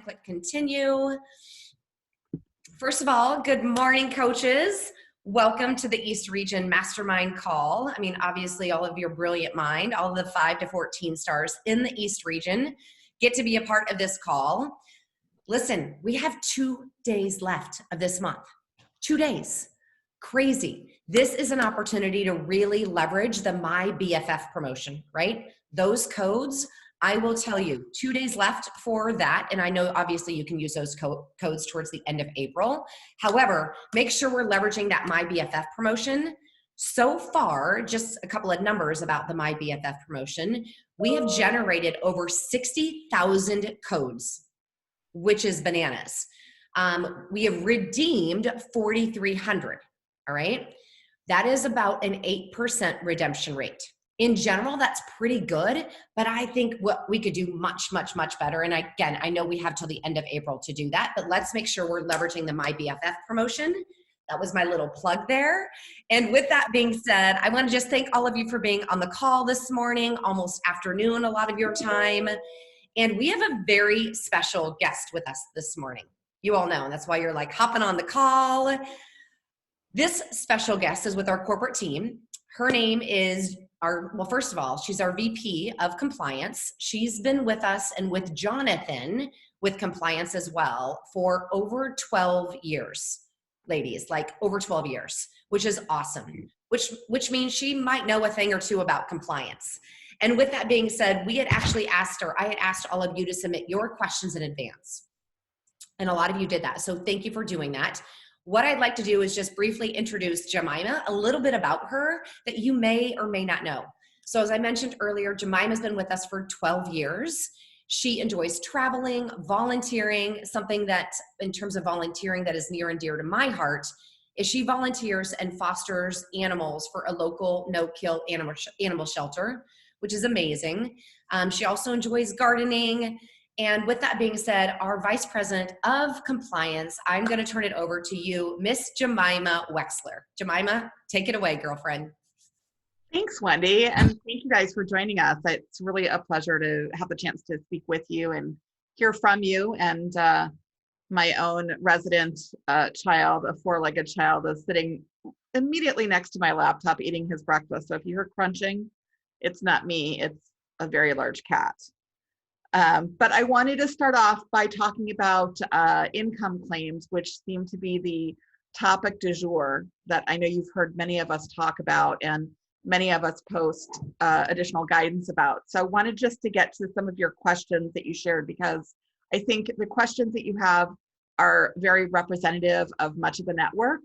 click continue. First of all, good morning, coaches. Welcome to the East Region Mastermind call. I mean, obviously, all of your brilliant mind, all of the 5 to 14 stars in the East Region get to be a part of this call. Listen, we have 2 days left of this month. 2 days. Crazy. This is an opportunity to really leverage the My BFF promotion, right? Those codes, I will tell you, 2 days left for that. And I know obviously you can use those codes towards the end of April. However, make sure we're leveraging that My BFF promotion. So far, just a couple of numbers about the My BFF promotion. We have generated over 60,000 codes, which is bananas. We have redeemed 4,300, all right? That is about an 8% redemption rate. In general, that's pretty good, but I think what we could do much, much, much better. And again, I know we have till the end of April to do that, but let's make sure we're leveraging the My BFF promotion. That was my little plug there. And with that being said, I want to just thank all of you for being on the call this morning, almost afternoon, a lot of your time. And we have a very special guest with us this morning. You all know, and that's why you're like hopping on the call. This special guest is with our corporate team. Her name is well, first of all, she's our VP of compliance. She's been with us and with Jonathan with compliance as well for over 12 years, ladies, like over 12 years, which is awesome, which means she might know a thing or two about compliance. And with that being said, I had asked all of you to submit your questions in advance. And a lot of you did that. So thank you for doing that. What I'd like to do is just briefly introduce Jemima, a little bit about her that you may or may not know. So as I mentioned earlier, Jemima's been with us for 12 years. She enjoys traveling, volunteering. Something that, in terms of volunteering, that is near and dear to my heart is she volunteers and fosters animals for a local no-kill animal shelter, which is amazing. She also enjoys gardening. And with that being said, our Vice President of Compliance, I'm going to turn it over to you, Miss Jemima Wexler. Jemima, take it away, girlfriend. Thanks, Wendy. And thank you guys for joining us. It's really a pleasure to have the chance to speak with you and hear from you. And my own resident child, a four-legged child, is sitting immediately next to my laptop eating his breakfast. So if you hear crunching, it's not me, it's a very large cat. But I wanted to start off by talking about income claims, which seem to be the topic du jour that I know you've heard many of us talk about and many of us post additional guidance about. So I wanted just to get to some of your questions that you shared, because I think the questions that you have are very representative of much of the network.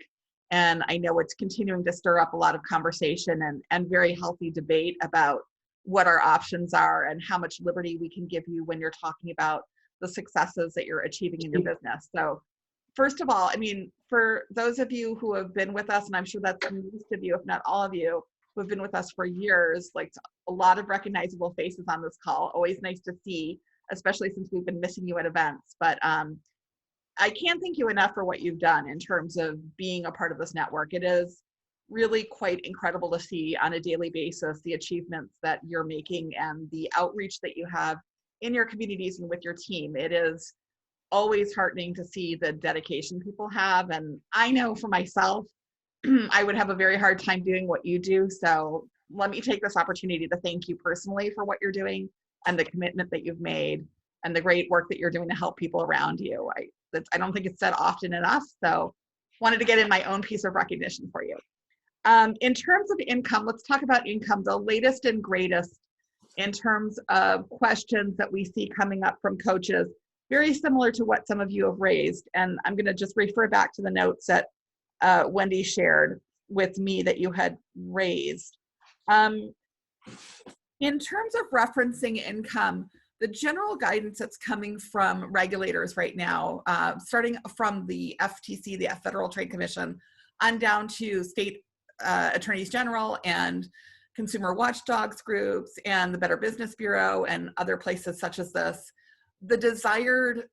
And I know it's continuing to stir up a lot of conversation and very healthy debate about what our options are and how much liberty we can give you when you're talking about the successes that you're achieving in your business. So first of all, I mean, for those of you who have been with us, and I'm sure that's most of you, if not all of you, who have been with us for years, like a lot of recognizable faces on this call, always nice to see, especially since we've been missing you at events. But I can't thank you enough for what you've done in terms of being a part of this network. It is really quite incredible to see on a daily basis the achievements that you're making and the outreach that you have in your communities and with your team. It is always heartening to see the dedication people have. And I know for myself, I would have a very hard time doing what you do. So let me take this opportunity to thank you personally for what you're doing and the commitment that you've made and the great work that you're doing to help people around you. I don't think it's said often enough. So wanted to get in my own piece of recognition for you. In terms of income, let's talk about income, the latest and greatest in terms of questions that we see coming up from coaches, very similar to what some of you have raised. And I'm going to just refer back to the notes that Wendy shared with me that you had raised. In terms of referencing income, the general guidance that's coming from regulators right now, starting from the FTC, the Federal Trade Commission, on down to state attorneys general and consumer watchdogs groups and the Better Business Bureau and other places such as this, the desired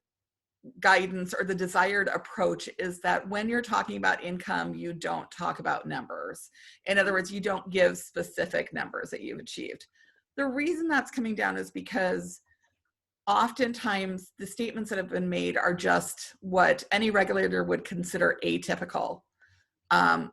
guidance or the desired approach is that when you're talking about income, you don't talk about numbers. In other words, you don't give specific numbers that you've achieved. The reason that's coming down is because oftentimes the statements that have been made are just what any regulator would consider atypical.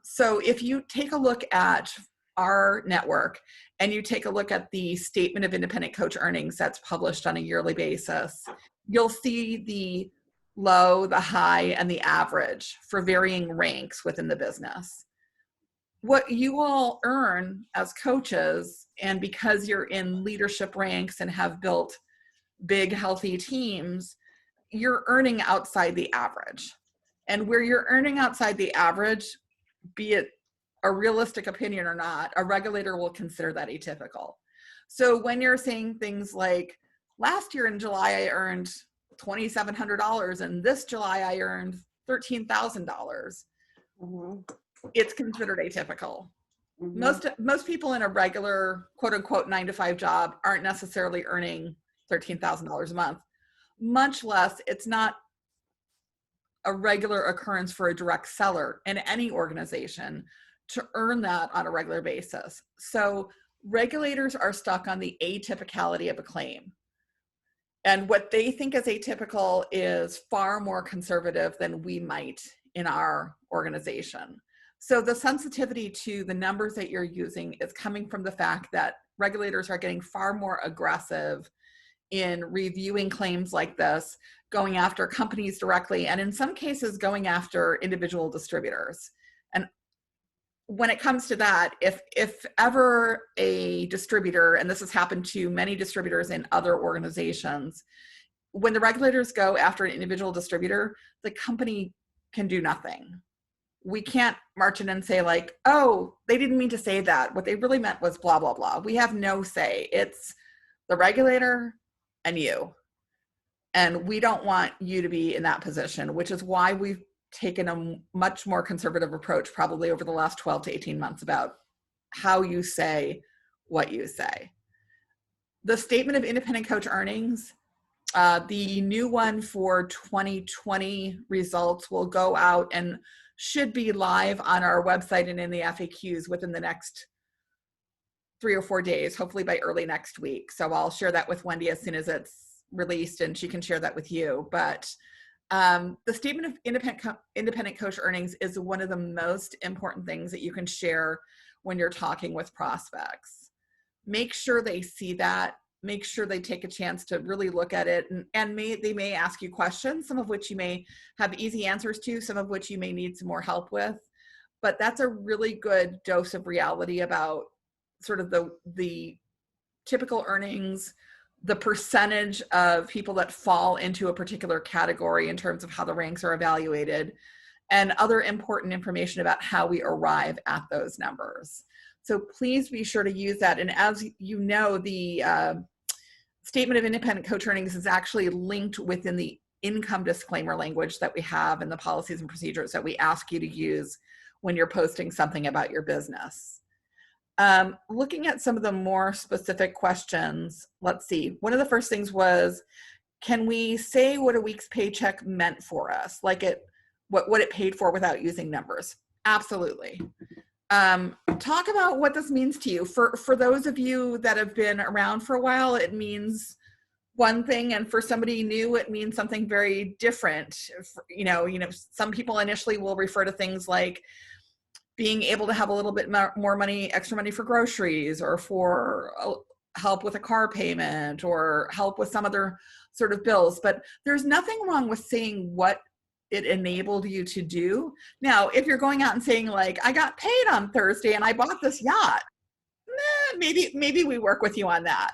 So if you take a look at our network and you take a look at the statement of independent coach earnings that's published on a yearly basis, you'll see the low, the high, and the average for varying ranks within the business. What you all earn as coaches, and because you're in leadership ranks and have built big, healthy teams, you're earning outside the average. And where you're earning outside the average, be it a realistic opinion or not, a regulator will consider that atypical. So when you're saying things like, last year in July, I earned $2,700, and this July I earned $13,000, it's considered atypical. Most people in a regular, quote unquote, 9-to-5 job aren't necessarily earning $13,000 a month, much less it's not a regular occurrence for a direct seller in any organization to earn that on a regular basis. So regulators are stuck on the atypicality of a claim. And what they think is atypical is far more conservative than we might in our organization. So the sensitivity to the numbers that you're using is coming from the fact that regulators are getting far more aggressive in reviewing claims like this, going after companies directly, and in some cases going after individual distributors. And when it comes to that, if ever a distributor, and this has happened to many distributors in other organizations, when the regulators go after an individual distributor, the company can do nothing. We can't march in and say like, oh, they didn't mean to say that. What they really meant was blah, blah, blah. We have no say. It's the regulator and you. And we don't want you to be in that position, which is why we've taken a much more conservative approach probably over the last 12 to 18 months about how you say what you say. The statement of independent coach earnings, the new one for 2020 results will go out and should be live on our website and in the FAQs within the next 3 or 4 days, hopefully by early next week. So I'll share that with Wendy as soon as it's released and she can share that with you. But the statement of independent coach earnings is one of the most important things that you can share when you're talking with prospects. Make sure they see that. Make sure they take a chance to really look at it, and they may ask you questions, some of which you may have easy answers to, some of which you may need some more help with. But that's a really good dose of reality about sort of the typical earnings, the percentage of people that fall into a particular category in terms of how the ranks are evaluated, and other important information about how we arrive at those numbers. So please be sure to use that. And as you know, the statement of independent coach earnings is actually linked within the income disclaimer language that we have in the policies and procedures that we ask you to use when you're posting something about your business. Looking at some of the more specific questions, let's see. One of the first things was, can we say what a week's paycheck meant for us? Like what it paid for without using numbers? Absolutely. Talk about what this means to you. For those of you that have been around for a while, it means one thing, and for somebody new, it means something very different. You know, some people initially will refer to things like being able to have a little bit more money, extra money for groceries, or for help with a car payment, or help with some other sort of bills. But there's nothing wrong with saying what it enabled you to do. Now, if you're going out and saying like, I got paid on Thursday and I bought this yacht, maybe we work with you on that.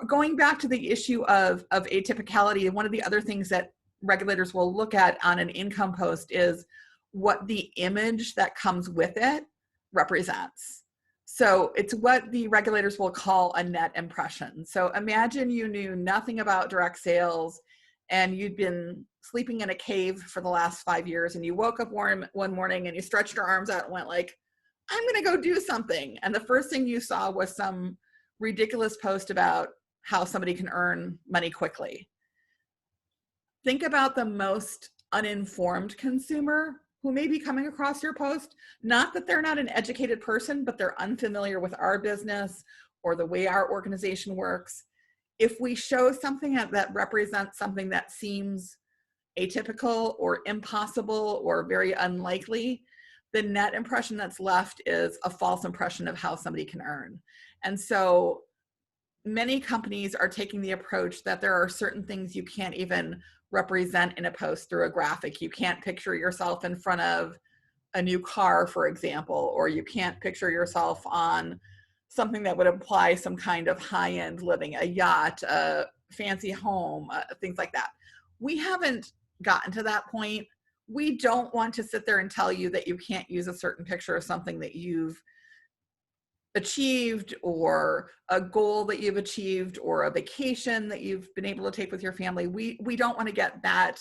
Going back to the issue of atypicality, one of the other things that regulators will look at on an income post is what the image that comes with it represents. So it's what the regulators will call a net impression. So imagine you knew nothing about direct sales and you'd been sleeping in a cave for the last 5 years, and you woke up one morning and you stretched your arms out and went like, I'm going to go do something. And the first thing you saw was some ridiculous post about how somebody can earn money quickly. Think about the most uninformed consumer who may be coming across your post. Not that they're not an educated person, but they're unfamiliar with our business or the way our organization works. if we show something that represents something that seems atypical or impossible or very unlikely, the net impression that's left is a false impression of how somebody can earn. And so many companies are taking the approach that there are certain things you can't even represent in a post through a graphic. You can't picture yourself in front of a new car, for example, or you can't picture yourself on something that would imply some kind of high-end living, a yacht, a fancy home, things like that. We haven't gotten to that point. We don't want to sit there and tell you that you can't use a certain picture of something that you've achieved, or a goal that you've achieved, or a vacation that you've been able to take with your family. We don't want to get that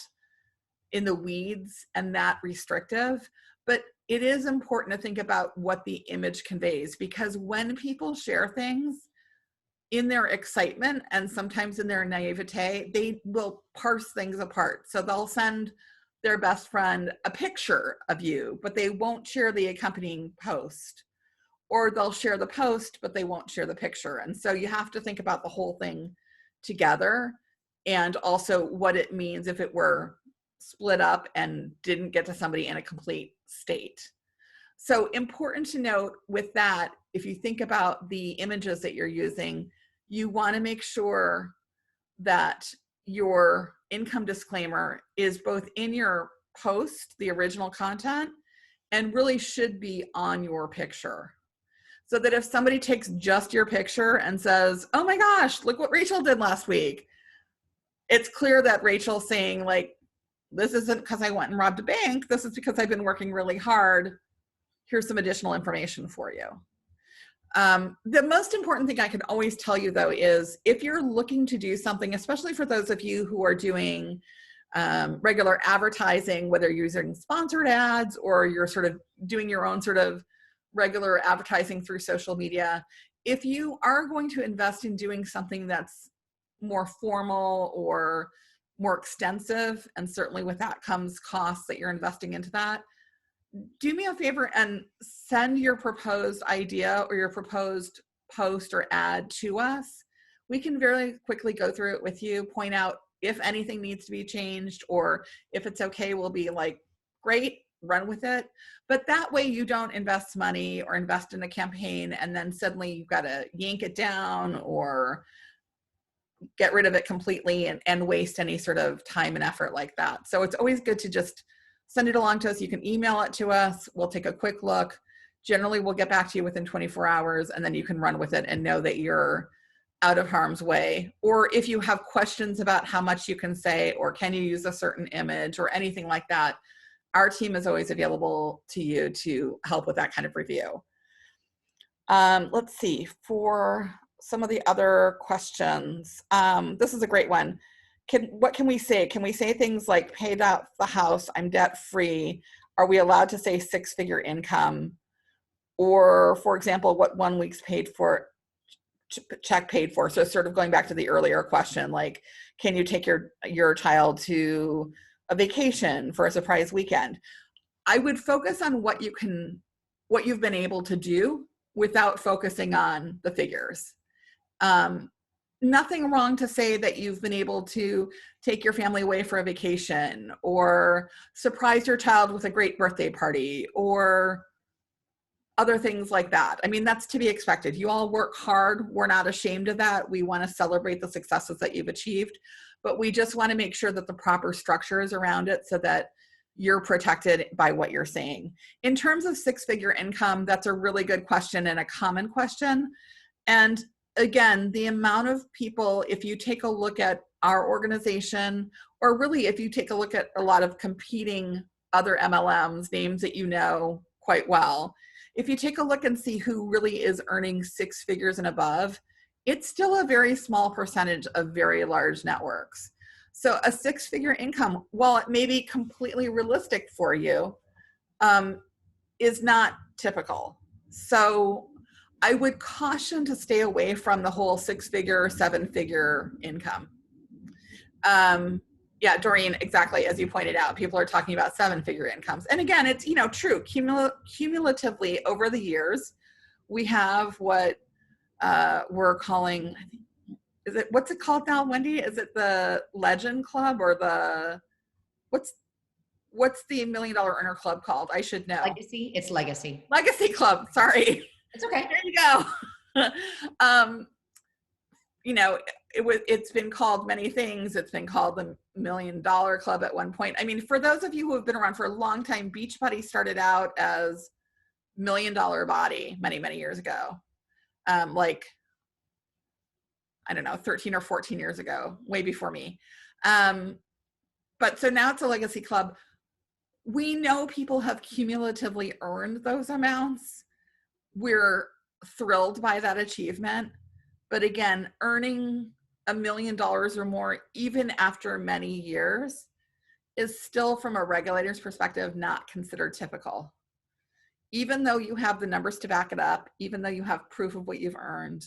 in the weeds and that restrictive, but it is important to think about what the image conveys, because when people share things in their excitement and sometimes in their naivete, they will parse things apart. So they'll send their best friend a picture of you, but they won't share the accompanying post. Or they'll share the post, but they won't share the picture. And so you have to think about the whole thing together, and also what it means if it were split up and didn't get to somebody in a complete state. So important to note with that, if you think about the images that you're using, you want to make sure that your income disclaimer is both in your post, the original content, and really should be on your picture. So that if somebody takes just your picture and says, oh my gosh, look what Rachel did last week, it's clear that Rachel's saying, like, this isn't because I went and robbed a bank. This is because I've been working really hard. Here's some additional information for you. The most important thing I can always tell you, though, is if you're looking to do something, especially for those of you who are doing regular advertising, whether you're using sponsored ads or you're sort of doing your own sort of regular advertising through social media, if you are going to invest in doing something that's more formal or more extensive, and certainly with that comes costs that you're investing into that, do me a favor and send your proposed idea or your proposed post or ad to us. We can very quickly go through it with you, point out if anything needs to be changed, or if it's okay, we'll be like, great, run with it. But that way you don't invest money or invest in a campaign and then suddenly you've got to yank it down or get rid of it completely and waste any sort of time and effort like that. So it's always good to just send it along to us. You can email it to us. We'll take a quick look. Generally, we'll get back to you within 24 hours, and then you can run with it and know that you're out of harm's way. Or if you have questions about how much you can say, or can you use a certain image or anything like that, our team is always available to you to help with that kind of review. Let's see, for some of the other questions, this is a great one. What can we say? Can we say things like paid off the house, I'm debt free? Are we allowed to say 6-figure income? Or for example, what 1 week's paid for, check paid for? So sort of going back to the earlier question, like, can you take your child to a vacation for a surprise weekend? I would focus on what you've been able to do without focusing on the figures. Nothing wrong to say that you've been able to take your family away for a vacation or surprise your child with a great birthday party or other things like that. I mean, that's to be expected. You all work hard. We're not ashamed of that. We want to celebrate the successes that you've achieved, but we just want to make sure that the proper structure is around it so that you're protected by what you're saying. In terms of 6-figure income, that's a really good question and a common question. And again, the amount of people, if you take a look at our organization, or really if you take a look at a lot of competing other MLMs, names that you know quite well, if you take a look and see who really is earning 6 figures and above, it's still a very small percentage of very large networks. So a 6-figure income, while it may be completely realistic for you, is not typical. So I would caution to stay away from the whole 6-figure, 7-figure income. Yeah, Doreen, exactly as you pointed out, people are talking about 7-figure incomes. And again, it's, true. Cumulatively over the years, we have what we're calling, I think what's it called now, Wendy? Is it the Legend Club or what's the $1 million earner club called? I should know. Legacy? It's Legacy. Legacy Club. Sorry. It's okay. There you go. It's been called many things. It's been called the $1 Million Club at one point. I mean, for those of you who have been around for a long time, Beachbody started out as $1 Million Body many, many years ago. I don't know, 13 or 14 years ago, way before me. But so now it's a Legacy Club. We know people have cumulatively earned those amounts. We're thrilled by that achievement. But again, earning $1 million or more, even after many years, is still, from a regulator's perspective, not considered typical. Even though you have the numbers to back it up, even though you have proof of what you've earned,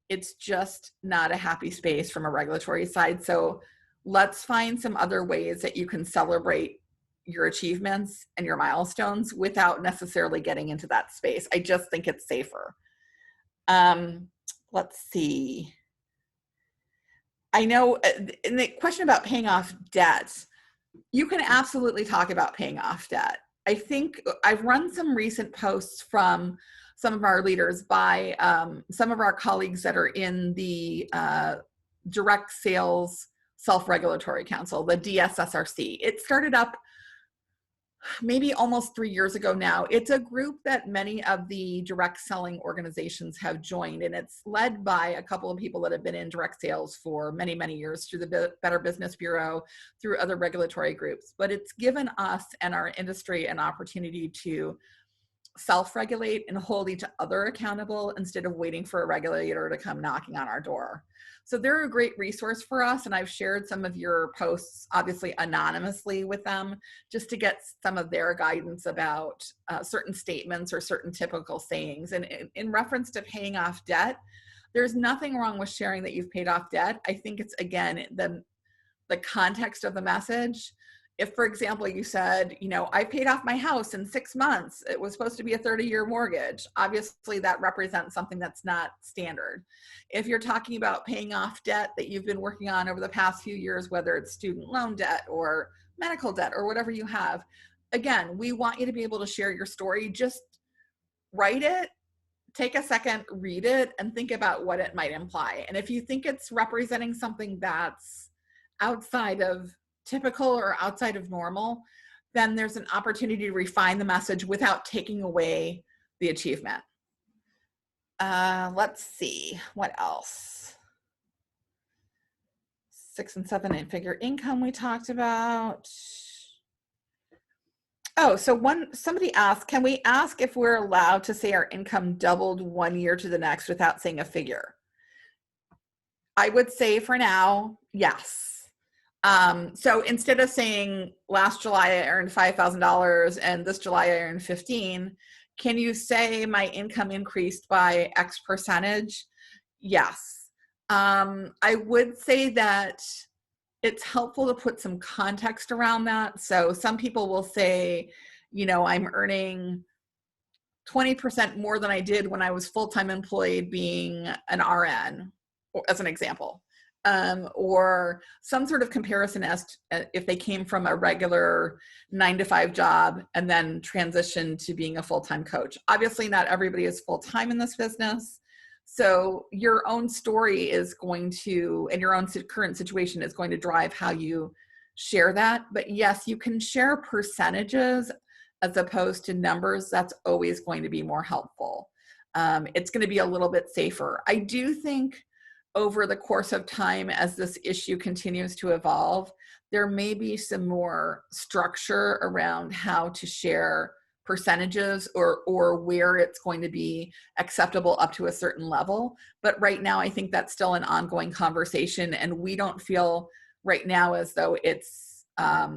it's just not a happy space from a regulatory side. So let's find some other ways that you can celebrate your achievements and your milestones without necessarily getting into that space. I just think it's safer. Let's see. I know in the question about paying off debt, you can absolutely talk about paying off debt. I think I've run some recent posts from some of our leaders by some of our colleagues that are in the Direct Sales Self-Regulatory Council, the DSSRC. It started up maybe almost 3 years ago now. It's a group that many of the direct selling organizations have joined, and it's led by a couple of people that have been in direct sales for many, many years through the Better Business Bureau, through other regulatory groups. But it's given us and our industry an opportunity to self-regulate and hold each other accountable instead of waiting for a regulator to come knocking on our door. So they're a great resource for us, and I've shared some of your posts, obviously anonymously, with them, just to get some of their guidance about certain statements or certain typical sayings. And in reference to paying off debt, there's nothing wrong with sharing that you've paid off debt. I think it's, again, the context of the message. If, for example, you said, I paid off my house in 6 months, it was supposed to be a 30-year mortgage. Obviously, that represents something that's not standard. If you're talking about paying off debt that you've been working on over the past few years, whether it's student loan debt or medical debt or whatever you have, again, we want you to be able to share your story. Just write it, take a second, read it, and think about what it might imply. And if you think it's representing something that's outside of typical or outside of normal, then there's an opportunity to refine the message without taking away the achievement. Let's see, what else? 6 and 7 figure income we talked about. Oh, so somebody asked, can we ask if we're allowed to say our income doubled 1 year to the next without saying a figure? I would say for now, yes. So instead of saying last July I earned $5,000 and this July I earned 15, can you say my income increased by X percentage? Yes. I would say that it's helpful to put some context around that. So some people will say, I'm earning 20% more than I did when I was full-time employed being an RN, as an example. Or some sort of comparison as if they came from a regular 9-to-5 job and then transitioned to being a full-time coach. Obviously, not everybody is full-time in this business. So your own story is going to, and your own current situation is going to drive how you share that. But yes, you can share percentages as opposed to numbers. That's always going to be more helpful. It's going to be a little bit safer. I do think over the course of time, as this issue continues to evolve, there may be some more structure around how to share percentages or where it's going to be acceptable up to a certain level. But right now, I think that's still an ongoing conversation, and we don't feel right now as though it's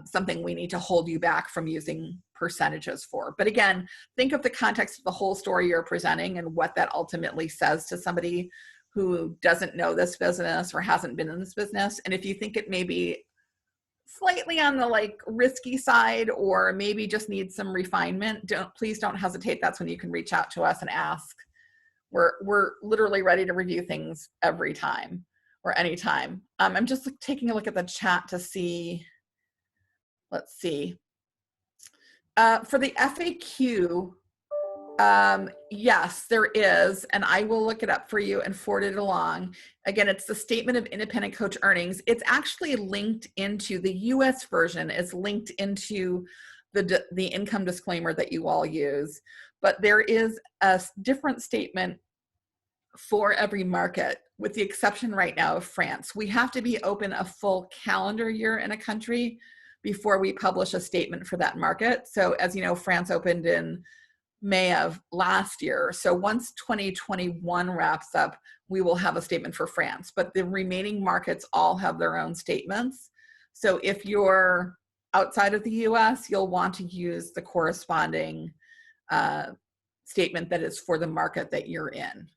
something we need to hold you back from using percentages for. But again, think of the context of the whole story you're presenting and what that ultimately says to somebody who doesn't know this business or hasn't been in this business. And if you think it may be slightly on the risky side or maybe just needs some refinement, please don't hesitate. That's when you can reach out to us and ask. We're literally ready to review things every time. or anytime. I'm just taking a look at the chat to see, let's see. For the FAQ, yes, there is, and I will look it up for you and forward it along. Again, it's the Statement of Independent Coach Earnings. It's actually linked into the US version. It's linked into the income disclaimer that you all use, but there is a different statement for every market, with the exception right now of France. We have to be open a full calendar year in a country before we publish a statement for that market. So as you know, France opened in May of last year. So once 2021 wraps up, we will have a statement for France, but the remaining markets all have their own statements. So if you're outside of the US, you'll want to use the corresponding statement that is for the market that you're in.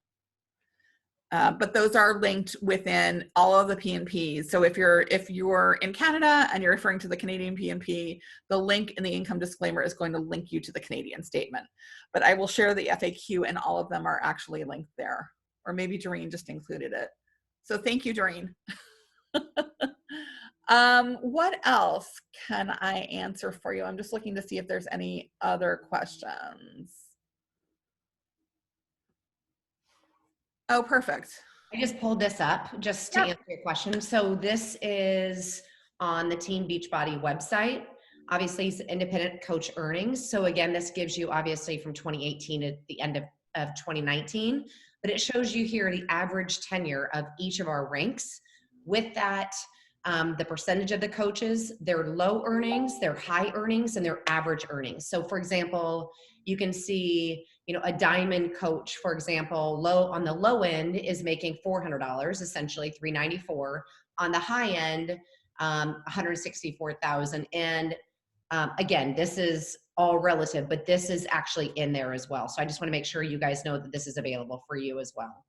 But those are linked within all of the P&Ps. So if you're in Canada and you're referring to the Canadian P&P, the link in the income disclaimer is going to link you to the Canadian statement. But I will share the FAQ, and all of them are actually linked there. Or maybe Doreen just included it. So thank you, Doreen. What else can I answer for you? I'm just looking to see if there's any other questions. Oh, perfect. I just pulled this up just to answer your question. So this is on the Team Beachbody website. Obviously, it's independent coach earnings. So again, this gives you obviously from 2018 to the end of 2019, but it shows you here the average tenure of each of our ranks. With that, the percentage of the coaches, their low earnings, their high earnings, and their average earnings. So for example, you can see, a diamond coach, for example, on the low end is making $400, essentially $394. On the high end, $164,000. And again, this is all relative, but this is actually in there as well. So I just want to make sure you guys know that this is available for you as well.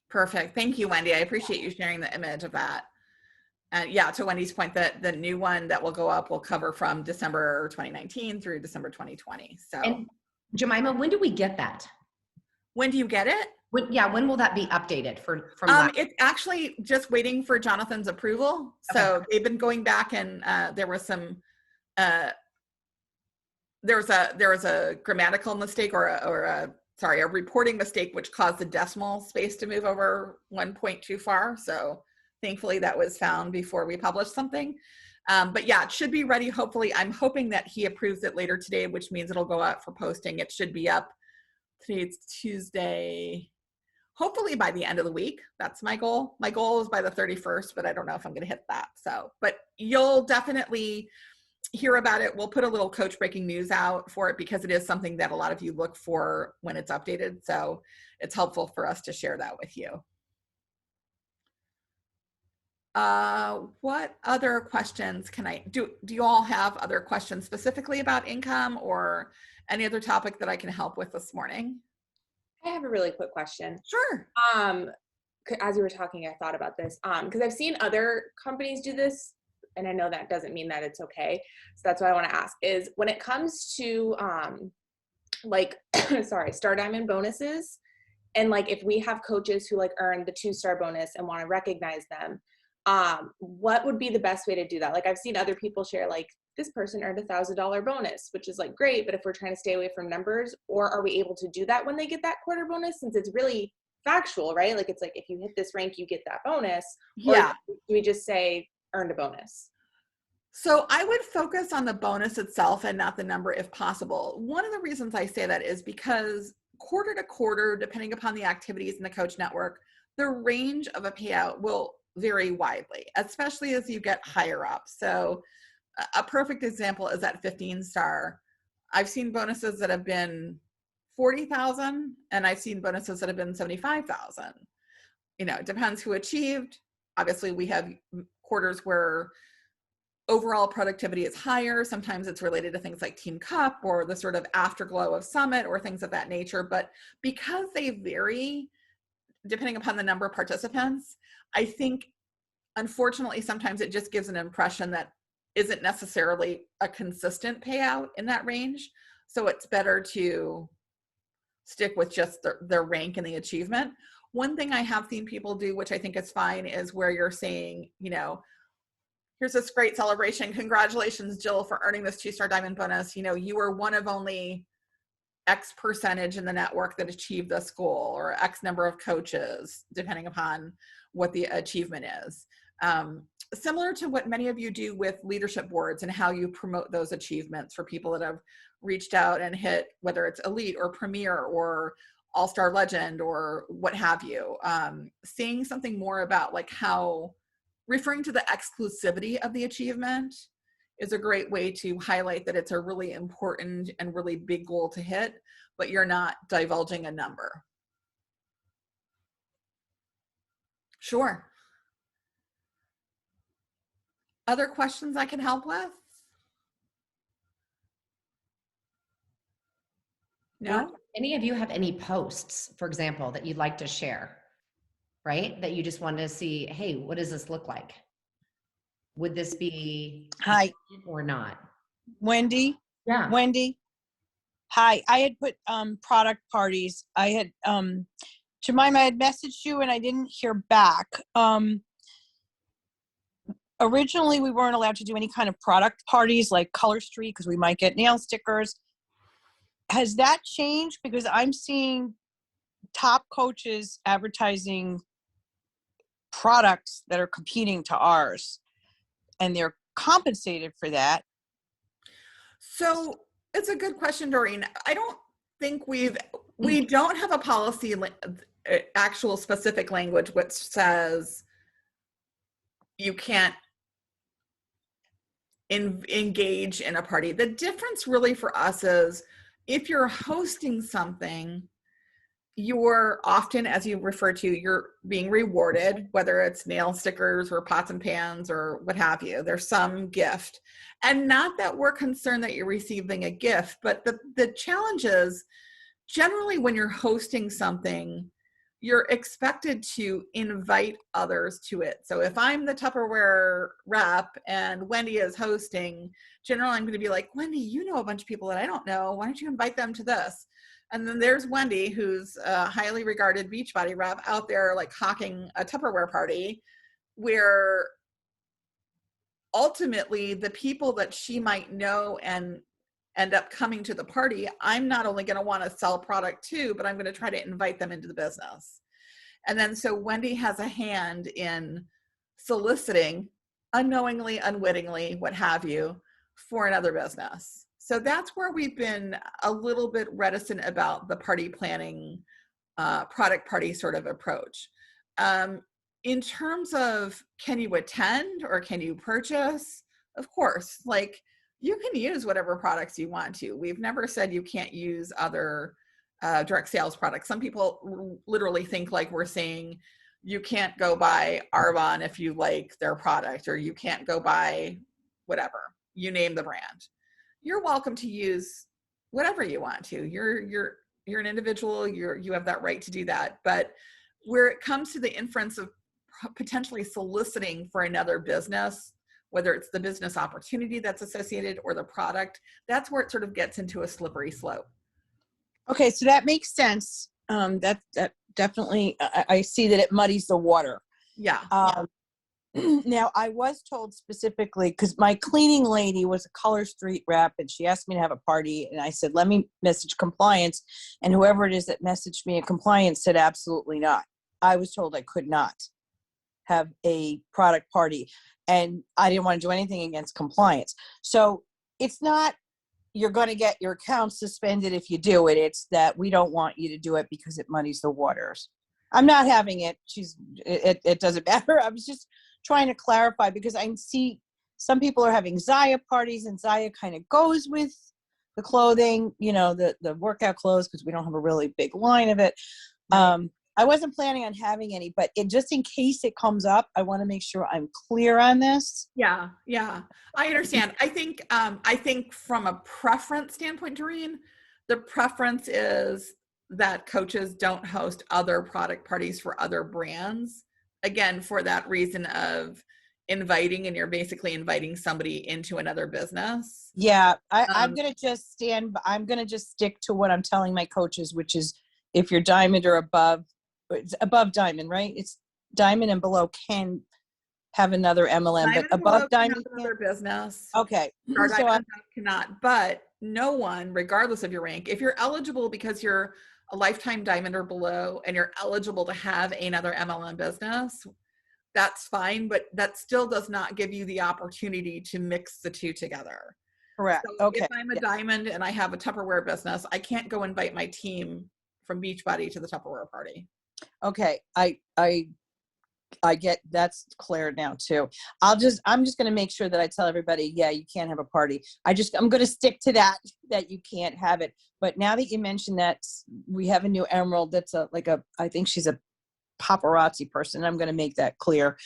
Perfect. Thank you, Wendy. I appreciate you sharing the image of that. And yeah, to Wendy's point, that the new one that will go up will cover from December 2019 through December 2020. So, and Jemima, when do we get that? When do you get it? When will that be updated from it's actually just waiting for Jonathan's approval. Okay. So they've been going back, and there was some there was a grammatical mistake or a reporting mistake, which caused the decimal space to move over 1 point too far. So thankfully that was found before we published something. But yeah, it should be ready. Hopefully, I'm hoping that he approves it later today, which means it'll go out for posting. It should be up. Today it's Tuesday. Hopefully by the end of the week. That's my goal. My goal is by the 31st, but I don't know if I'm going to hit that. So, but you'll definitely hear about it. We'll put a little coach breaking news out for it because it is something that a lot of you look for when it's updated. So it's helpful for us to share that with you. What other questions can I do? Do you all have other questions specifically about income or any other topic that I can help with this morning? I have a really quick question. Sure. As you were talking, I thought about this because I've seen other companies do this, and I know that doesn't mean that it's okay. So that's what I want to ask is when it comes to Star Diamond bonuses, and like if we have coaches who like earn the 2-star bonus and want to recognize them, what would be the best way to do that? Like I've seen other people share like this person earned $1,000 bonus, which is like great, but if we're trying to stay away from numbers, or are we able to do that when they get that quarter bonus, since it's really factual, right? Like it's like if you hit this rank, you get that bonus. Yeah. Or do we just say earned a bonus? So I would focus on the bonus itself and not the number if possible. One of the reasons I say that is because quarter to quarter, depending upon the activities in the coach network, the range of a payout will vary widely, especially as you get higher up. So a perfect example is that 15-star. I've seen bonuses that have been 40,000 and I've seen bonuses that have been 75,000. It depends who achieved. Obviously we have quarters where overall productivity is higher. Sometimes it's related to things like Team Cup or the sort of afterglow of Summit or things of that nature. But because they vary depending upon the number of participants, I think unfortunately sometimes it just gives an impression that isn't necessarily a consistent payout in that range. So it's better to stick with just the rank and the achievement. One thing I have seen people do, which I think is fine, is where you're saying, here's this great celebration. Congratulations, Jill, for earning this 2-star diamond bonus. You were one of only X percentage in the network that achieved this goal, or X number of coaches, depending upon what the achievement is. Similar to what many of you do with leadership boards and how you promote those achievements for people that have reached out and hit, whether it's elite or premier or all-star legend or what have you. Saying something more about like how referring to the exclusivity of the achievement is a great way to highlight that it's a really important and really big goal to hit, but you're not divulging a number. Sure. Other questions I can help with? No? Do any of you have any posts, for example, that you'd like to share, right? That you just want to see, hey, what does this look like? Would this be Hi, or not? Wendy. Yeah. Wendy. Hi, I had put product parties. I had Jemima, I had messaged you and I didn't hear back. Originally, we weren't allowed to do any kind of product parties like Color Street because we might get nail stickers. Has that changed? Because I'm seeing top coaches advertising products that are competing to ours, and they're compensated for that. So it's a good question, Doreen. I don't think we don't have a policy, actual specific language which says you can't engage in a party. The difference really for us is if you're hosting something, you're often, as you refer to, you're being rewarded, whether it's nail stickers or pots and pans or what have you. There's some gift. And not that we're concerned that you're receiving a gift, but the challenge is generally when you're hosting something, you're expected to invite others to it. So if I'm the Tupperware rep and Wendy is hosting, generally I'm going to be like, Wendy, you know a bunch of people that I don't know. Why don't you invite them to this? And then there's Wendy, who's a highly regarded Beachbody rep out there like hawking a Tupperware party, where ultimately the people that she might know and end up coming to the party, I'm not only going to want to sell product to, but I'm going to try to invite them into the business. And then so Wendy has a hand in soliciting, unknowingly, unwittingly, what have you, for another business. So that's where we've been a little bit reticent about the party planning, product party sort of approach. In terms of can you attend or can you purchase? Of course, like you can use whatever products you want to. We've never said you can't use other direct sales products. Some people literally think like we're saying you can't go buy Arbonne if you like their product, or you can't go buy whatever, you name the brand. You're welcome to use whatever you want to. You're an individual, you have that right to do that. But where it comes to the inference of potentially soliciting for another business, whether it's the business opportunity that's associated or the product, that's where it sort of gets into a slippery slope. Okay, so that makes sense. That definitely, I see that it muddies the water. Yeah. Now, I was told specifically, because my cleaning lady was a Color Street rep, and she asked me to have a party, and I said, let me message compliance, and whoever it is that messaged me in compliance said absolutely not. I was told I could not have a product party, and I didn't want to do anything against compliance. So it's not you're going to get your account suspended if you do it. It's that we don't want you to do it because it muddies the waters. I'm not having it. It doesn't matter. I was just trying to clarify because I see some people are having Zaya parties, and Zaya kind of goes with the clothing, the workout clothes, because we don't have a really big line of it. Right. I wasn't planning on having any, but just in case it comes up, I want to make sure I'm clear on this. Yeah, I understand. I think from a preference standpoint, Doreen, the preference is that coaches don't host other product parties for other brands. Again, for that reason of inviting, and you're basically inviting somebody into another business. Yeah, I'm going to just stick to what I'm telling my coaches, which is if you're diamond or above, it's above diamond, right? It's diamond and below can have another MLM, Diamond but and below above can have diamond another can't. business. Okay. Star So diamond and above cannot, but no one, regardless of your rank, if you're eligible because you're a lifetime diamond or below and you're eligible to have another MLM business, that's fine, but that still does not give you the opportunity to mix the two together. correct. So Okay. if I'm a diamond and I have a Tupperware business, I can't go invite my team from Beachbody to the Tupperware party. Okay. I get that's clear now too. I'm just going to make sure that I tell everybody, yeah, you can't have a party. I'm going to stick to that you can't have it. But now that you mentioned that, we have a new emerald that's I think she's a paparazzi person. I'm going to make that clear,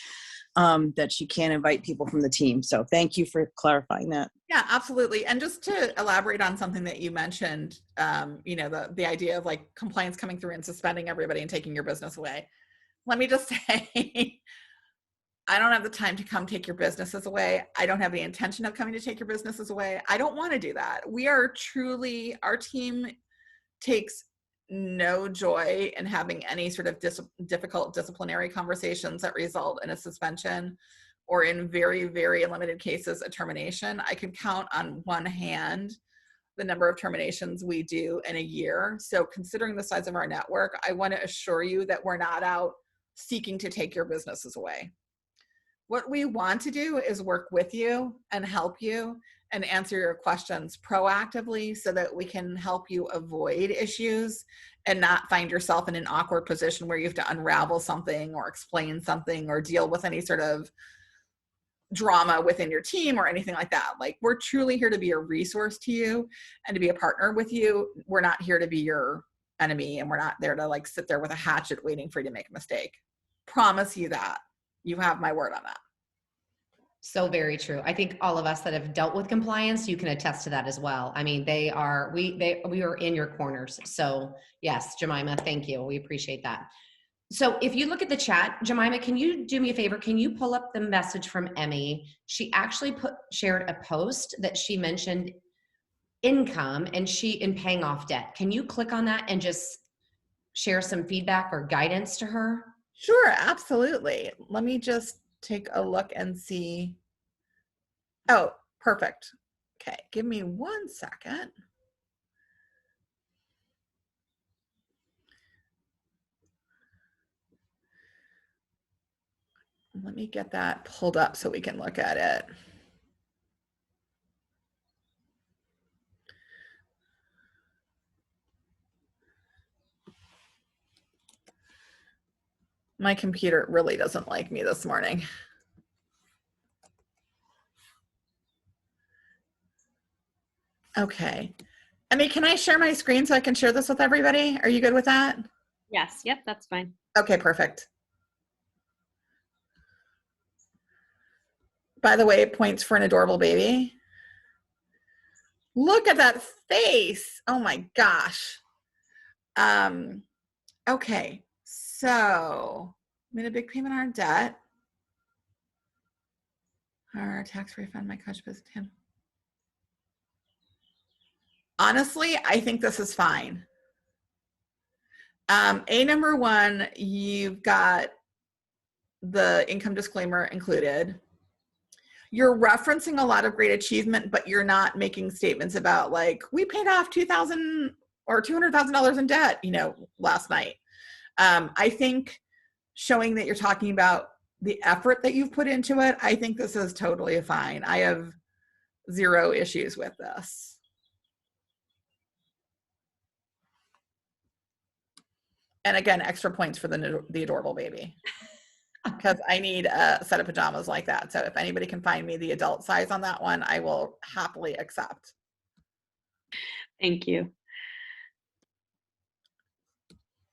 that she can't invite people from the team. So thank you for clarifying that. Yeah, absolutely. And just to elaborate on something that you mentioned, the idea of like compliance coming through and suspending everybody and taking your business away. Let me just say, I don't have the time to come take your businesses away. I don't have the intention of coming to take your businesses away. I don't want to do that. Our team takes no joy in having any sort of difficult disciplinary conversations that result in a suspension or in very, very limited cases, a termination. I can count on one hand the number of terminations we do in a year. So considering the size of our network, I want to assure you that we're not out seeking to take your businesses away. What we want to do is work with you and help you and answer your questions proactively so that we can help you avoid issues and not find yourself in an awkward position where you have to unravel something or explain something or deal with any sort of drama within your team or anything like that. Like, we're truly here to be a resource to you and to be a partner with you. We're not here to be your enemy, and we're not there to like sit there with a hatchet waiting for you to make a mistake. Promise you that. You have my word on that. So very true. I think all of us that have dealt with compliance, you can attest to that as well. I mean, we are in your corners. So yes, Jemima, thank you. We appreciate that. So if you look at the chat, Jemima, can you do me a favor? Can you pull up the message from Emmy? She actually shared a post that she mentioned income and in paying off debt. Can you click on that and just share some feedback or guidance to her? Sure, absolutely. Let me just take a look and see. Oh, perfect. Okay, give me 1 second. Let me get that pulled up so we can look at it. My computer really doesn't like me this morning. Okay. Emmy, can I share my screen so I can share this with everybody? Are you good with that? Yes. Yep. That's fine. Okay, perfect. By the way, points for an adorable baby. Look at that face. Oh my gosh. Okay, so made a big payment on our debt. Our tax refund, my coach business. Honestly, I think this is fine. Number one, you've got the income disclaimer included. You're referencing a lot of great achievement, but you're not making statements about like, we paid off $2,000 or $200,000 in debt, last night. I think showing that you're talking about the effort that you've put into it, I think this is totally fine. I have zero issues with this. And again, extra points for the adorable baby. Because I need a set of pajamas like that. So if anybody can find me the adult size on that one, I will happily accept. Thank you.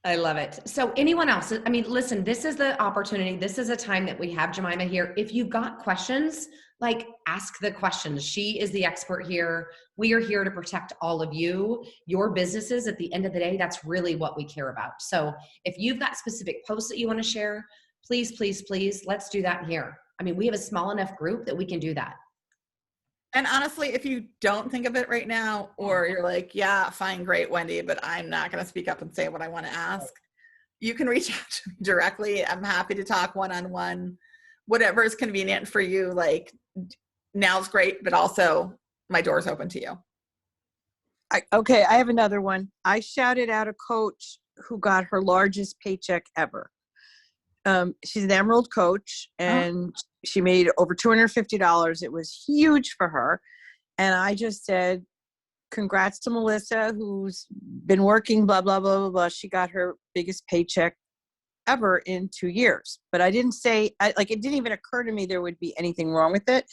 I love it. So anyone else, I mean, listen, this is the opportunity. This is a time that we have Jemima here. If you've got questions, like ask the questions. She is the expert here. We are here to protect all of you, your businesses. At the end of the day, that's really what we care about. So if you've got specific posts that you want to share, please, please, please, let's do that here. I mean, we have a small enough group that we can do that. And honestly, if you don't think of it right now, or you're like, yeah, fine, great, Wendy, but I'm not going to speak up and say what I want to ask, you can reach out to me directly. I'm happy to talk one-on-one, whatever is convenient for you. Like now's great, but also my door's open to you. Okay, I have another one. I shouted out a coach who got her largest paycheck ever. She's an Emerald coach, and she made over $250. It was huge for her. And I just said, congrats to Melissa, who's been working, blah, blah, blah, blah, blah. She got her biggest paycheck ever in 2 years. But I didn't say, it didn't even occur to me there would be anything wrong with it.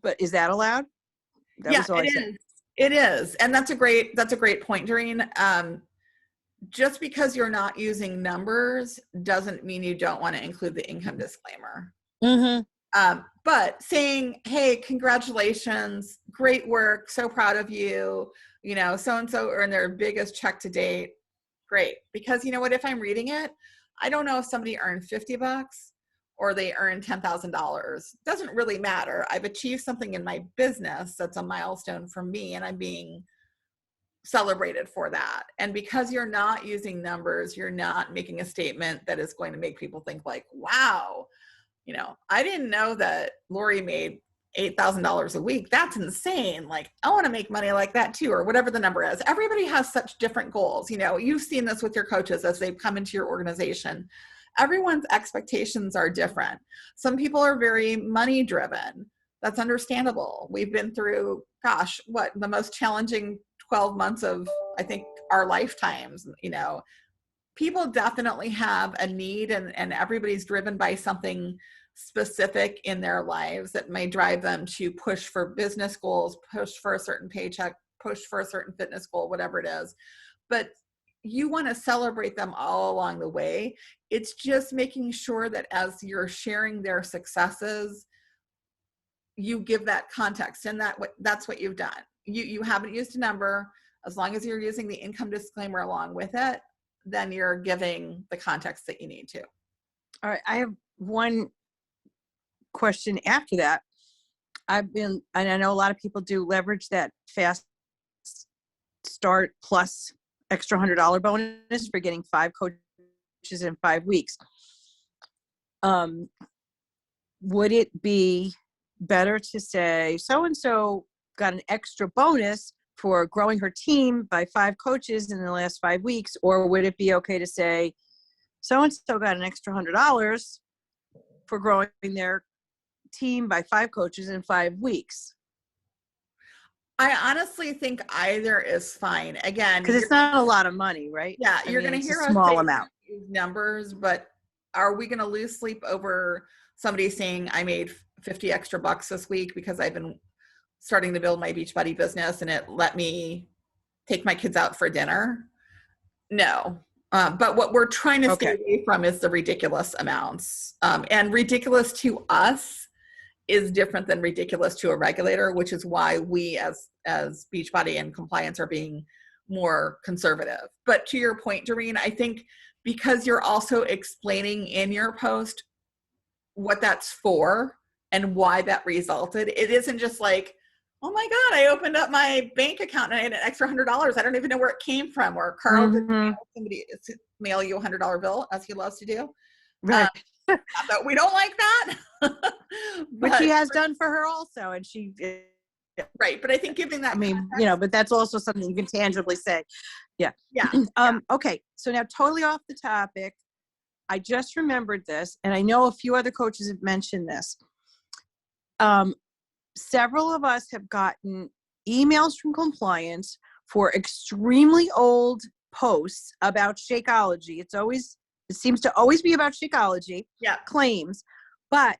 But is that allowed? That was all I said. It is. And that's a great point, Doreen. Just because you're not using numbers doesn't mean you don't want to include the income disclaimer. Mm-hmm. But saying, hey, congratulations, great work, so proud of you, so-and-so earned their biggest check to date. Great. Because you know what, if I'm reading it, I don't know if somebody earned $50 or they earned $10,000. Doesn't really matter. I've achieved something in my business that's a milestone for me, and I'm being celebrated for that. And because you're not using numbers, you're not making a statement that is going to make people think like, wow, I didn't know that Lori made $8,000 a week. That's insane. Like, I want to make money like that too, or whatever the number is. Everybody has such different goals. You've seen this with your coaches as they've come into your organization. Everyone's expectations are different. Some people are very money driven. That's understandable. We've been through, the most challenging 12 months of, I think, our lifetimes. People definitely have a need, and everybody's driven by something specific in their lives that may drive them to push for business goals, push for a certain paycheck, push for a certain fitness goal, whatever it is. But you want to celebrate them all along the way. It's just making sure that as you're sharing their successes, you give that context, and that's what you've done. You haven't used a number. As long as you're using the income disclaimer along with it, then you're giving the context that you need to. All right. I have one question after that. And I know a lot of people do leverage that fast start plus extra $100 bonus for getting 5 coaches in 5 weeks. Would it be better to say so-and-so got an extra bonus for growing her team by 5 coaches in the last 5 weeks? Or would it be okay to say so-and-so got an extra $100 for growing their team by 5 coaches in 5 weeks? I honestly think either is fine. Again, because it's not a lot of money, right? Yeah, I you're mean, going to hear a us small say amount. Numbers, but are we going to lose sleep over somebody saying I made 50 extra bucks this week because I've been starting to build my Beachbody business and it let me take my kids out for dinner? No. But what we're trying to stay away from is the ridiculous amounts. And ridiculous to us is different than ridiculous to a regulator, which is why we as Beachbody and compliance are being more conservative. But to your point, Doreen, I think because you're also explaining in your post what that's for and why that resulted, it isn't just like, oh my God, I opened up my bank account and I had an extra $100. I don't even know where it came from. Or Carl did somebody mail you a $100 bill, as he loves to do. Right. But we don't like that. Which he has done for her also. And she, right. But I think giving that, but that's also something you can tangibly say. Yeah. Yeah. Okay. So now totally off the topic. I just remembered this, and I know a few other coaches have mentioned this. Several of us have gotten emails from compliance for extremely old posts about Shakeology. It seems to always be about Shakeology claims, but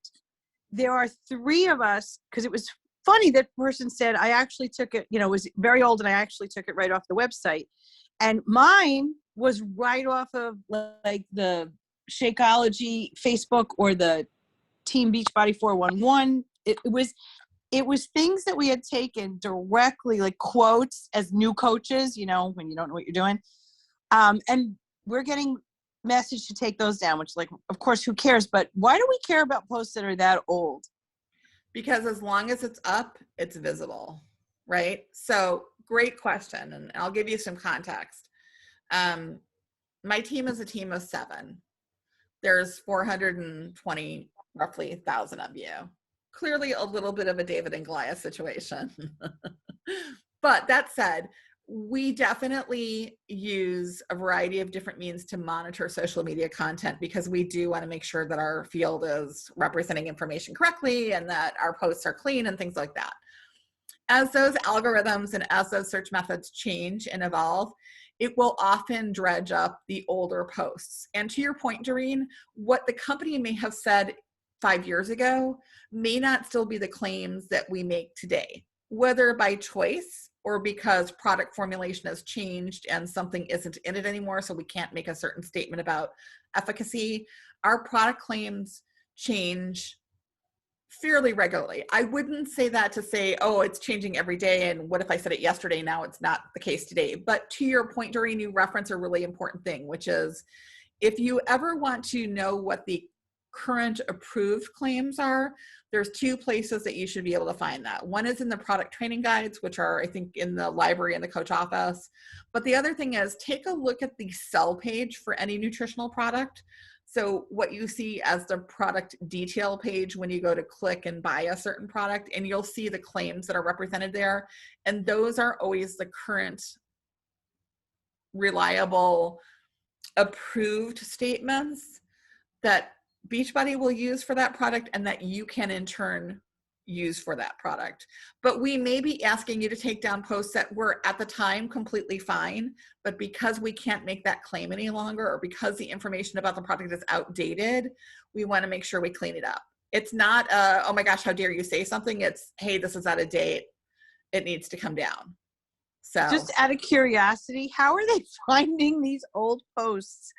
there are 3 of us, because it was funny that person said, I actually took it, it was very old and I actually took it right off the website. And mine was right off of like the Shakeology Facebook or the Team Beachbody 411. It was things that we had taken directly, like quotes as new coaches, when you don't know what you're doing. And we're getting message to take those down, which, like, of course, who cares? But why do we care about posts that are that old? Because as long as it's up, it's visible, right? So great question. And I'll give you some context. My team is a team of 7. There's 420, roughly 1,000 of you. Clearly a little bit of a David and Goliath situation. But that said, we definitely use a variety of different means to monitor social media content because we do want to make sure that our field is representing information correctly and that our posts are clean and things like that. As those algorithms and as those search methods change and evolve, it will often dredge up the older posts. And to your point, Doreen, what the company may have said 5 years ago may not still be the claims that we make today, whether by choice or because product formulation has changed and something isn't in it anymore, so we can't make a certain statement about efficacy. Our product claims change fairly regularly. I wouldn't say that to say, oh, it's changing every day, and what if I said it yesterday, now it's not the case today. But to your point, Doreen, you reference a really important thing, which is if you ever want to know what the current approved claims are, there's 2 places that you should be able to find that. One is in the product training guides, which are, I think, in the library in the coach office. But the other thing is take a look at the sell page for any nutritional product. So what you see as the product detail page when you go to click and buy a certain product, and you'll see the claims that are represented there. And those are always the current reliable approved statements that Beachbody will use for that product and that you can in turn use for that product. But we may be asking you to take down posts that were at the time completely fine, but because we can't make that claim any longer or because the information about the product is outdated, we want to make sure we clean it up. It's not, oh my gosh, how dare you say something? It's, hey, this is out of date. It needs to come down. So Just out of curiosity, how are they finding these old posts?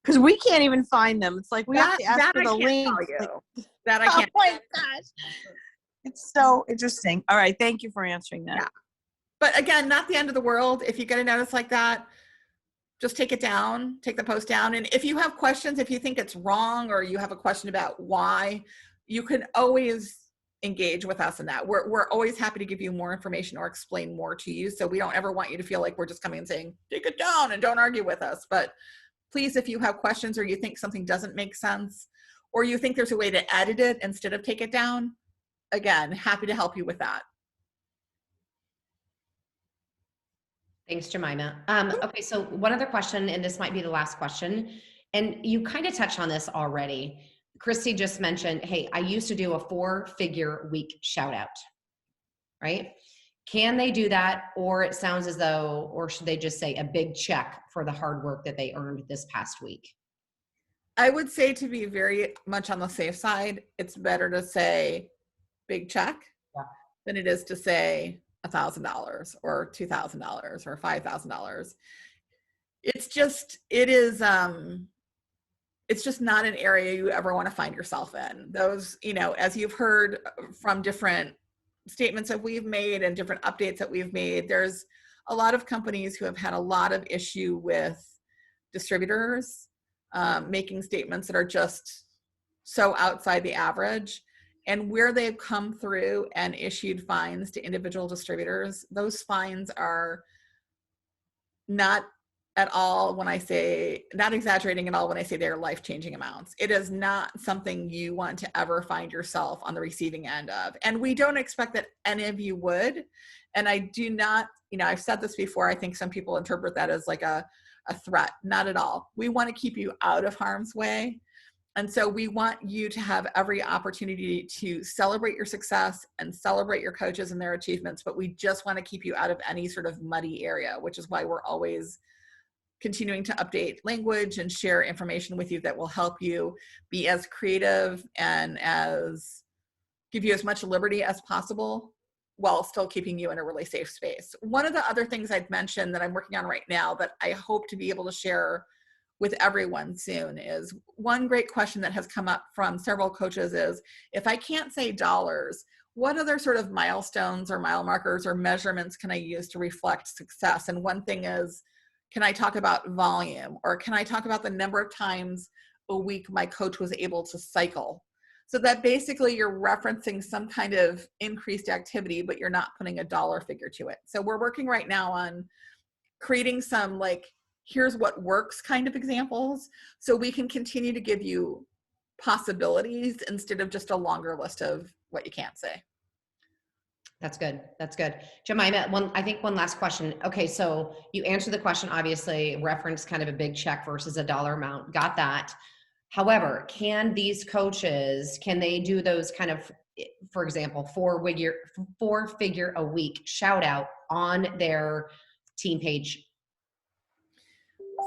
Because we can't even find them. It's like we have to ask for the link. That I can't. Oh my gosh. It's so interesting. All right. Thank you for answering that. Yeah. But again, not the end of the world. If you get a notice like that, just take it down, take the post down. And if you have questions, if you think it's wrong or you have a question about why, you can always engage with us in that. We're always happy to give you more information or explain more to you. So we don't ever want you to feel like we're just coming and saying, take it down and don't argue with us. But please, if you have questions or you think something doesn't make sense, or you think there's a way to edit it instead of take it down, again, happy to help you with that. Thanks, Jemima. Okay, so one other question, and this might be the last question, and you kind of touched on this already. Christy just mentioned, hey, I used to do a 4-figure week shout out, right? Can they do that? Or it sounds as though, or should they just say a big check for the hard work that they earned this past week? I would say, to be very much on the safe side, it's better to say big check than it is to say $1,000 or $2,000 or $5,000. It's just not an area you ever want to find yourself in. Those, as you've heard from different statements that we've made and different updates that we've made, there's a lot of companies who have had a lot of issue with distributors making statements that are just so outside the average. And where they've come through and issued fines to individual distributors, those fines are not at all, when I say, not exaggerating at all when I say they're life-changing amounts. It is not something you want to ever find yourself on the receiving end of. And we don't expect that any of you would. And I do not, I've said this before, I think some people interpret that as like a threat. Not at all. We want to keep you out of harm's way. And so we want you to have every opportunity to celebrate your success and celebrate your coaches and their achievements, but we just want to keep you out of any sort of muddy area, which is why we're always continuing to update language and share information with you that will help you be as creative and give you as much liberty as possible while still keeping you in a really safe space. One of the other things I'd mentioned that I'm working on right now that I hope to be able to share with everyone soon is, one great question that has come up from several coaches is, if I can't say dollars, what other sort of milestones or mile markers or measurements can I use to reflect success? And one thing is, can I talk about volume, or can I talk about the number of times a week my coach was able to cycle? So that basically you're referencing some kind of increased activity, but you're not putting a dollar figure to it. So we're working right now on creating some like, here's what works kind of examples, so we can continue to give you possibilities instead of just a longer list of what you can't say. That's good. That's good. Jemima, I think one last question. Okay. So you answered the question, obviously reference kind of a big check versus a dollar amount. Got that. However, can these coaches, can they do those kind of, for example, four figure a week shout out on their team page?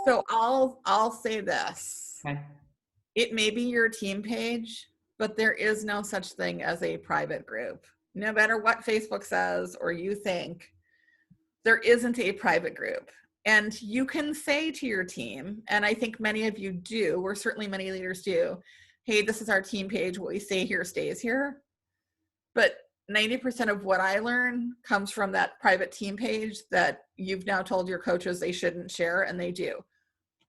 So I'll say this. Okay. It may be your team page, but there is no such thing as a private group. No matter what Facebook says or you think, there isn't a private group. And you can say to your team, and I think many of you do, or certainly many leaders do, hey, this is our team page. What we say here stays here. But 90% of what I learn comes from that private team page that you've now told your coaches they shouldn't share, and they do.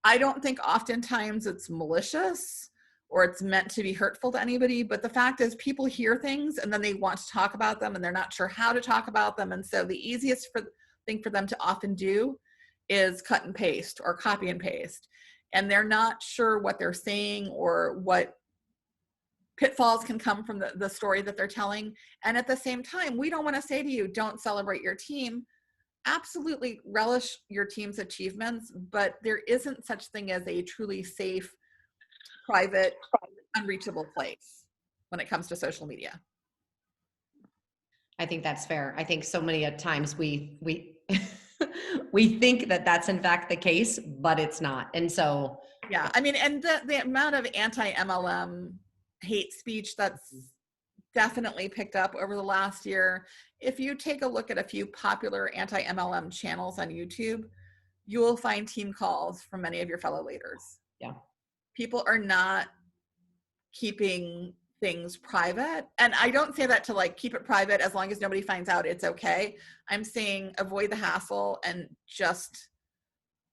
I don't think oftentimes it's malicious or it's meant to be hurtful to anybody, but the fact is people hear things and then they want to talk about them and they're not sure how to talk about them. And so the easiest thing for them to often do is cut and paste or copy and paste. And they're not sure what they're saying or what pitfalls can come from the story that they're telling. And at the same time, we don't want to say to you, don't celebrate your team. Absolutely relish your team's achievements, but there isn't such thing as a truly safe, private, unreachable place when it comes to social media. I think that's fair. I think so many times we we think that that's in fact the case, but it's not. And so, yeah, I mean, and the amount of anti-MLM hate speech that's definitely picked up over the last year. If you take a look at a few popular anti-MLM channels on YouTube, you will find team calls from many of your fellow leaders. Yeah. People are not keeping things private. And I don't say that to like keep it private as long as nobody finds out, it's okay. I'm saying avoid the hassle and just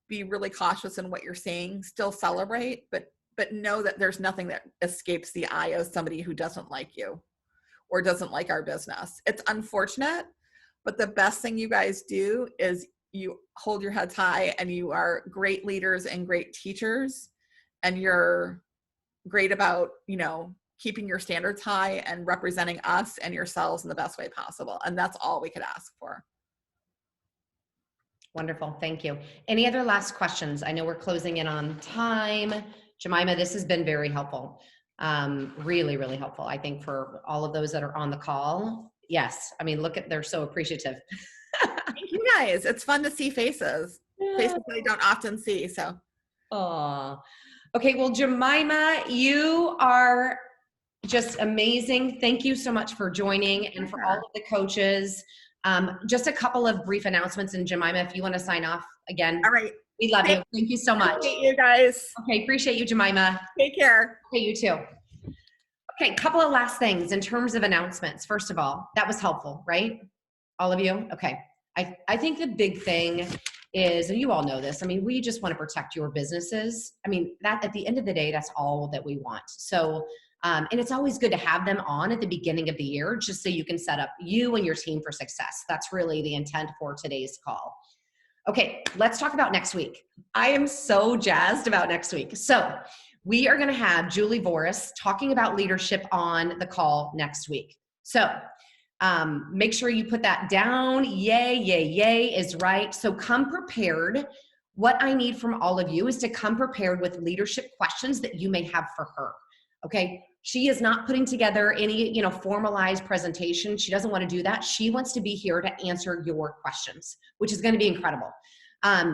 be really cautious in what you're saying. Still celebrate, but know that there's nothing that escapes the eye of somebody who doesn't like you or doesn't like our business. It's unfortunate, but the best thing you guys do is you hold your heads high and you are great leaders and great teachers, and you're great about, keeping your standards high and representing us and yourselves in the best way possible. And that's all we could ask for. Wonderful. Thank you. Any other last questions? I know we're closing in on time. Jemima, this has been very helpful. Really, really helpful. I think for all of those that are on the call. Yes. I mean, they're so appreciative. Thank you guys. It's fun to see faces. Faces I don't often see. So. Oh, okay. Well, Jemima, you are just amazing. Thank you so much for joining, and for all of the coaches. Just a couple of brief announcements, and Jemima, if you want to sign off again. All right. We love you. Thank you so much. Appreciate you guys. Okay. Appreciate you, Jemima. Take care. Okay. You too. Okay. Couple of last things in terms of announcements. First of all, that was helpful, right? All of you? Okay. I think the big thing is, and you all know this, I mean, we just want to protect your businesses. I mean, that at the end of the day, that's all that we want. So, and it's always good to have them on at the beginning of the year, just so you can set up you and your team for success. That's really the intent for today's call. Okay, let's talk about next week. I am so jazzed about next week. So we are going to have Julie Voris talking about leadership on the call next week. So make sure you put that down. Yay, yay, yay is right. So come prepared. What I need from all of you is to come prepared with leadership questions that you may have for her. Okay. She is not putting together any, formalized presentation. She doesn't want to do that. She wants to be here to answer your questions, which is going to be incredible.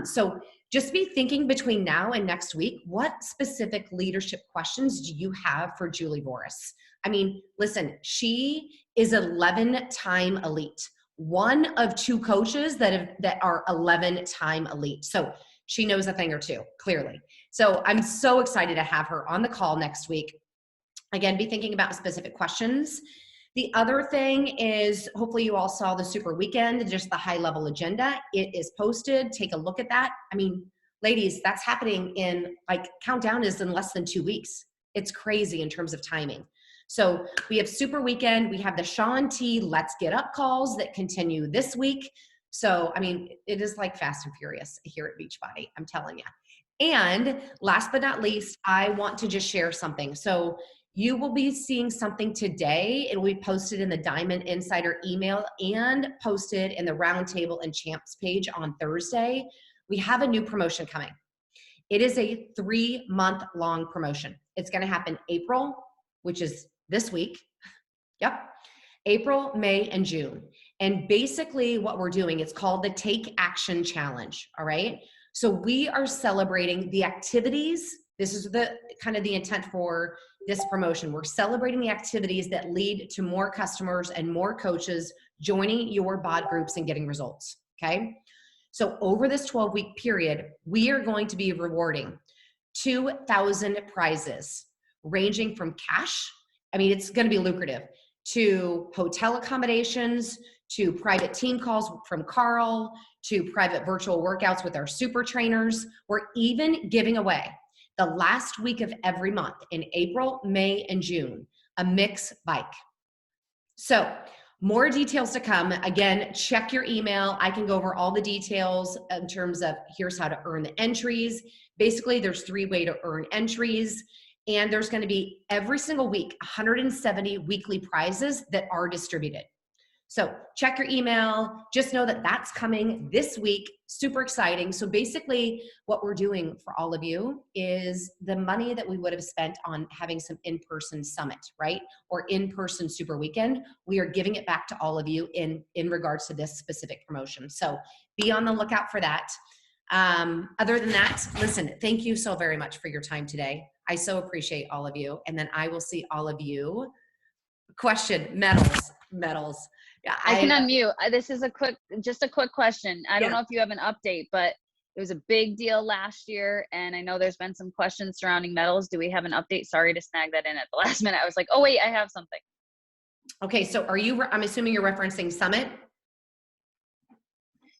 So just be thinking between now and next week, what specific leadership questions do you have for Julie Voris? I mean, listen, she is 11-time elite, one of two coaches that are 11-time elite. So she knows a thing or two, clearly. So I'm so excited to have her on the call next week. Again, be thinking about specific questions. The other thing is, hopefully you all saw the super weekend, just the high level agenda. It is posted. Take a look at that. I mean, ladies, that's happening countdown is in less than 2 weeks. It's crazy in terms of timing. So we have Super Weekend. We have the Sean T Let's Get Up calls that continue this week. So, I mean, it is like Fast and Furious here at Beachbody, I'm telling you. And last but not least, I want to just share something. So you will be seeing something today. It will be posted in the Diamond Insider email and posted in the Roundtable and Champs page on Thursday. We have a new promotion coming. It is a 3-month-long promotion. It's going to happen April, which is this week. Yep. April, May, and June. And basically what we're doing, it's called the Take Action Challenge. All right. So we are celebrating the activities. This is the kind of the intent for this promotion. We're celebrating the activities that lead to more customers and more coaches joining your BOD groups and getting results. Okay. So over this 12-week period, we are going to be rewarding 2,000 prizes ranging from cash. I mean, it's going to be lucrative, to hotel accommodations, to private team calls from Carl, to private virtual workouts with our super trainers. We're even giving away the last week of every month in April, May, and June, a Mix bike. So more details to come. Again, check your email. I can go over all the details in terms of here's how to earn the entries. Basically, there's 3 ways to earn entries. And there's going to be every single week, 170 weekly prizes that are distributed. So check your email. Just know that that's coming this week. Super exciting. So basically what we're doing for all of you is the money that we would have spent on having some in-person summit, right? Or in-person Super Weekend, we are giving it back to all of you in regards to this specific promotion. So be on the lookout for that. Other than that, listen, thank you so very much for your time today. I so appreciate all of you. And then I will see all of you. Question, medals. Yeah, I can unmute. This is just a quick question. I don't know if you have an update, but it was a big deal last year, and I know there's been some questions surrounding medals. Do we have an update? Sorry to snag that in at the last minute. I was like, oh wait, I have something. Okay, so I'm assuming you're referencing Summit?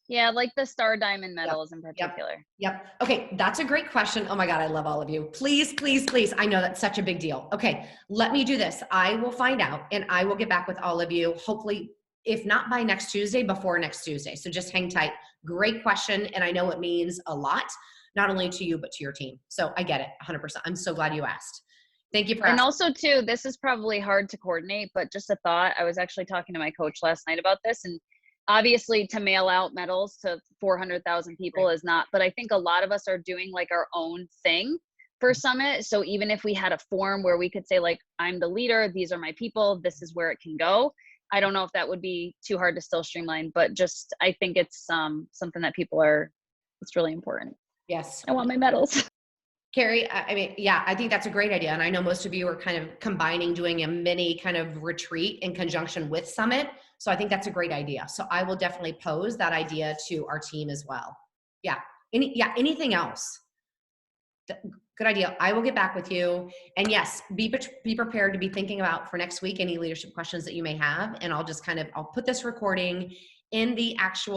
Yeah, like the Star Diamond medals in particular. Yep. Okay, that's a great question. Oh my God, I love all of you. Please, please, please. I know that's such a big deal. Okay, let me do this. I will find out and I will get back with all of you, hopefully, if not by next Tuesday, before next Tuesday. So just hang tight. Great question. And I know it means a lot, not only to you, but to your team. So I get it 100%. I'm so glad you asked. Thank you for asking. And also too, this is probably hard to coordinate, but just a thought. I was actually talking to my coach last night about this, and obviously to mail out medals to 400,000 people is not, but I think a lot of us are doing like our own thing for Summit. So even if we had a form where we could say like, I'm the leader, these are my people, this is where it can go. I don't know if that would be too hard to still streamline, but just, I think it's something that it's really important. Yes. I want my medals. Carrie, I mean, yeah, I think that's a great idea. And I know most of you are kind of combining, doing a mini kind of retreat in conjunction with Summit. So I think that's a great idea. So I will definitely pose that idea to our team as well. Yeah. Anything else? Good idea. I will get back with you. And yes, be prepared to be thinking about for next week any leadership questions that you may have. And I'll put this recording in the actual